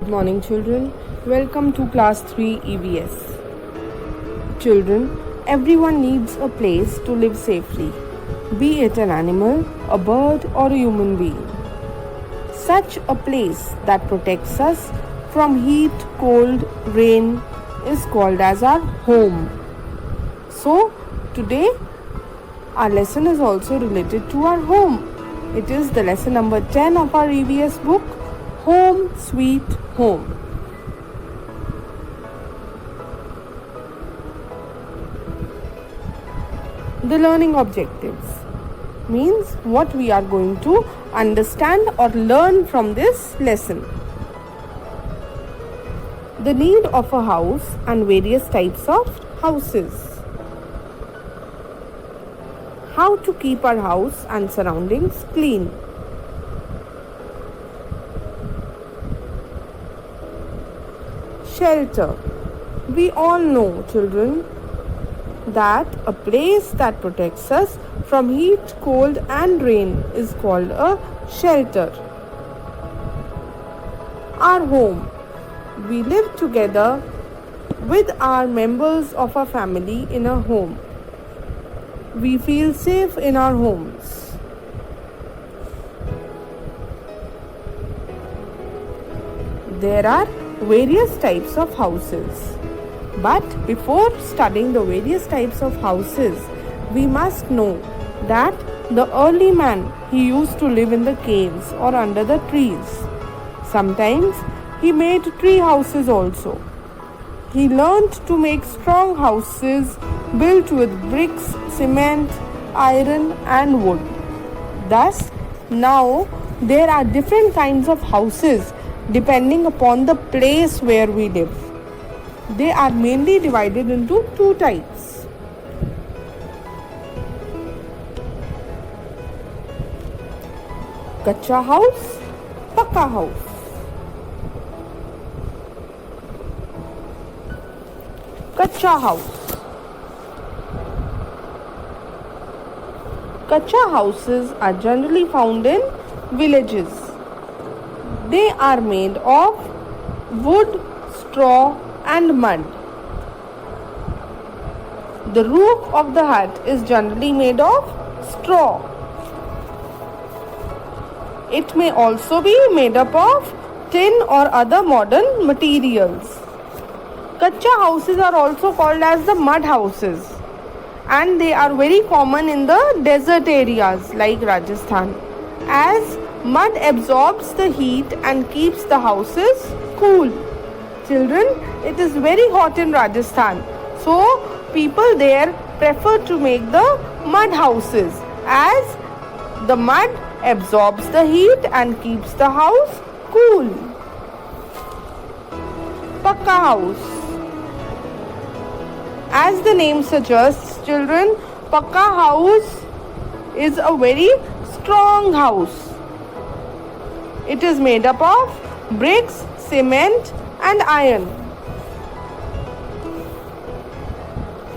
Good morning, children. Welcome to class 3 EVS. Children, everyone needs a place to live safely, be it an animal, a bird, or a human being. Such a place that protects us from heat, cold, rain is called as our home. So, today our lesson is also related to our home. It is the lesson number 10 of our EVS book, Home Sweet Home. The learning objectives means what we are going to understand or learn from this lesson. The need of a house and various types of houses. How to keep our house and surroundings clean. Shelter. We all know, children, that a place that protects us from heat, cold and rain is called a shelter. Our home. We live together with our members of our family in a home. We feel safe in our homes. There are various types of houses. But before studying the various types of houses, we must know that the early man, he used to live in the caves or under the trees. Sometimes he made tree houses also. He learned to make strong houses built with bricks, cement, iron and wood. Thus, now there are different kinds of houses depending upon the place where we live. They are mainly divided into two types. Kacha house, Pakka house. Kacha house. Kacha houses are generally found in villages. They are made of wood, straw and mud. The roof of the hut is generally made of straw. It may also be made up of tin or other modern materials. Kacha houses are also called as the mud houses, and they are very common in the desert areas like Rajasthan, as mud absorbs the heat and keeps the houses cool. Children, it is very hot in Rajasthan, so people there prefer to make the mud houses, as the mud absorbs the heat and keeps the house cool. Pakka house. As the name suggests, children, Pakka house is a very strong house. It is made up of bricks, cement and iron.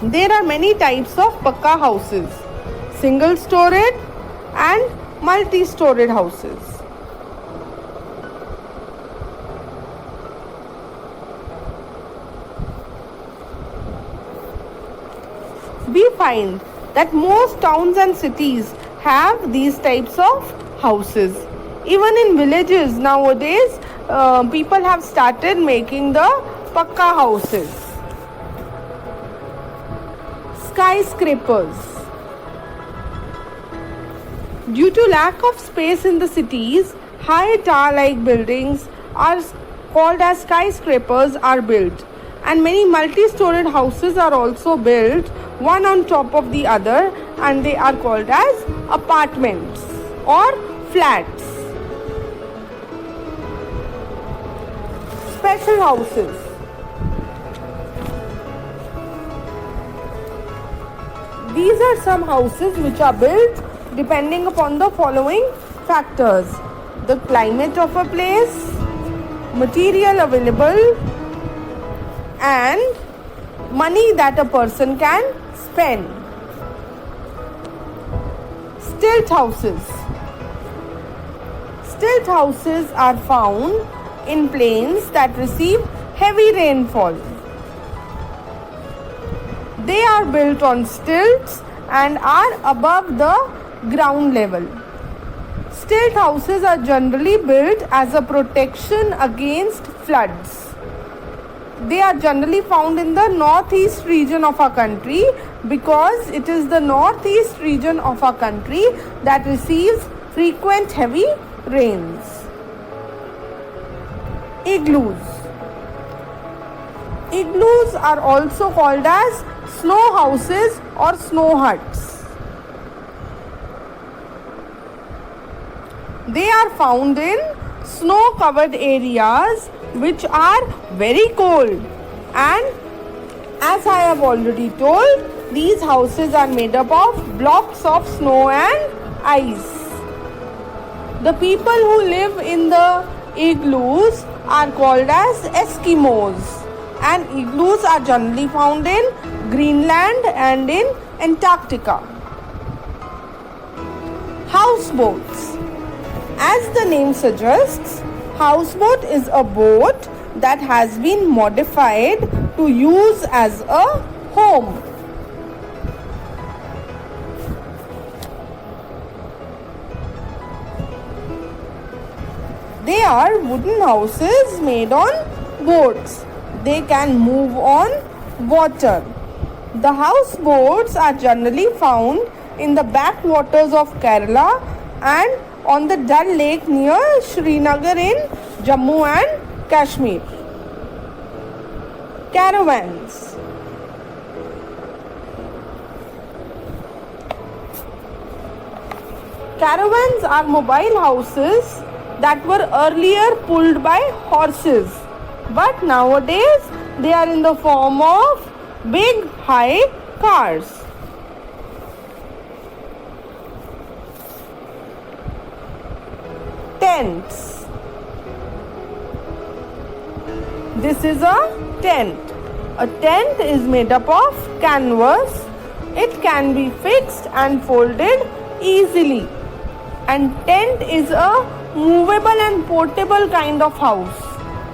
There are many types of Pakka houses, single-storied and multi-storied houses. We find that most towns and cities have these types of houses. Even in villages nowadays, people have started making the Pakka houses. Skyscrapers. Due to lack of space in the cities, high tower-like buildings are called as skyscrapers are built, and many multi-storied houses are also built one on top of the other, and they are called as apartments or flats. Special houses. These are some houses which are built depending upon the following factors: the climate of a place, material available, and money that a person can spend. Stilt houses. Stilt houses are found in plains that receive heavy rainfall. They are built on stilts and are above the ground level. Stilt houses are generally built as a protection against floods. They are generally found in the northeast region of our country because it is the northeast region of our country that receives frequent heavy rains. Igloos. Igloos are also called as snow houses or snow huts. They are found in snow-covered areas which are very cold, and as I have already told, these houses are made up of blocks of snow and ice. The people who live in the igloos are called as Eskimos, and igloos are generally found in Greenland and in Antarctica. Houseboats. As the name suggests, houseboat is a boat that has been modified to use as a home. They are wooden houses made on boats. They can move on water. The houseboats are generally found in the backwaters of Kerala and on the Dal Lake near Srinagar in Jammu and Kashmir. Caravans. Caravans are mobile houses that were earlier pulled by horses, but nowadays they are in the form of big high cars. Tents. This is a tent. A tent is made up of canvas. It can be fixed and folded easily. And tent is a movable and portable kind of house.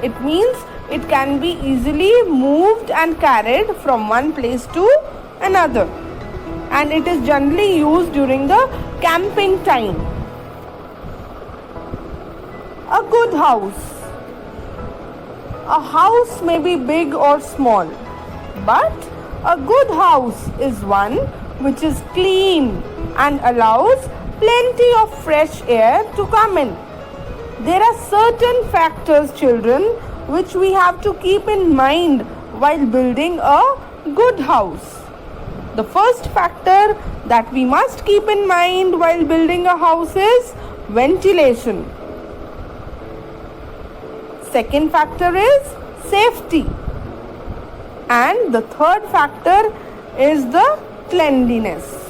It means it can be easily moved and carried from one place to another. And it is generally used during the camping time. A good house. A house may be big or small, but a good house is one which is clean and allows plenty of fresh air to come in. There are certain factors, children, which we have to keep in mind while building a good house. The first factor that we must keep in mind while building a house is ventilation. Second factor is safety. And the third factor is the cleanliness.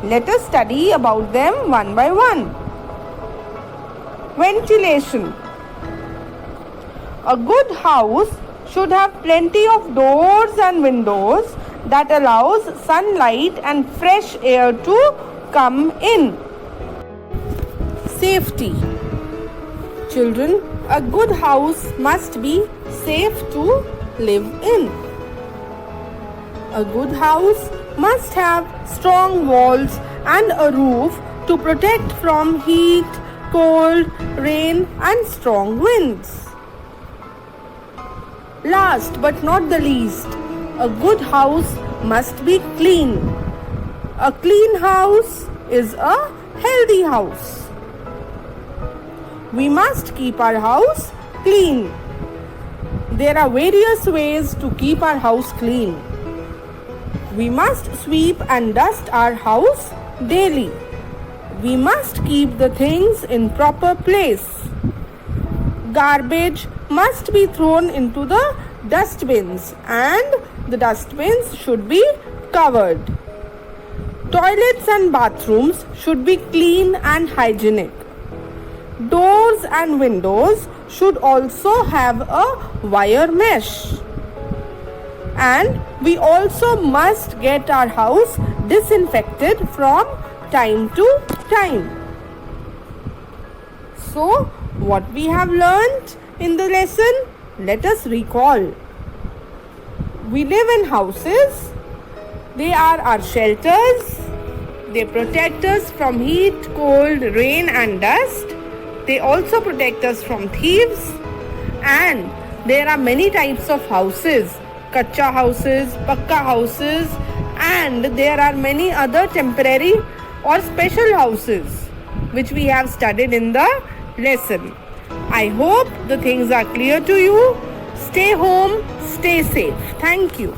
Let us study about them one by one. Ventilation. A good house should have plenty of doors and windows that allows sunlight and fresh air to come in. Safety. Children, a good house must be safe to live in. A good house must have strong walls and a roof to protect from heat, cold, rain and strong winds. Last but not the least, a good house must be clean. A clean house is a healthy house. We must keep our house clean. There are various ways to keep our house clean. We must sweep and dust our house daily. We must keep the things in proper place. Garbage must be thrown into the dustbins and the dustbins should be covered. Toilets and bathrooms should be clean and hygienic. Doors and windows should also have a wire mesh. And we also must get our house disinfected from time to time. So, what we have learnt in the lesson? Let us recall. We live in houses. They are our shelters. They protect us from heat, cold, rain and dust. They also protect us from thieves. And there are many types of houses. Kacha houses, pakka houses, and there are many other temporary or special houses which we have studied in the lesson. I hope the things are clear to you. Stay home, stay safe. Thank you.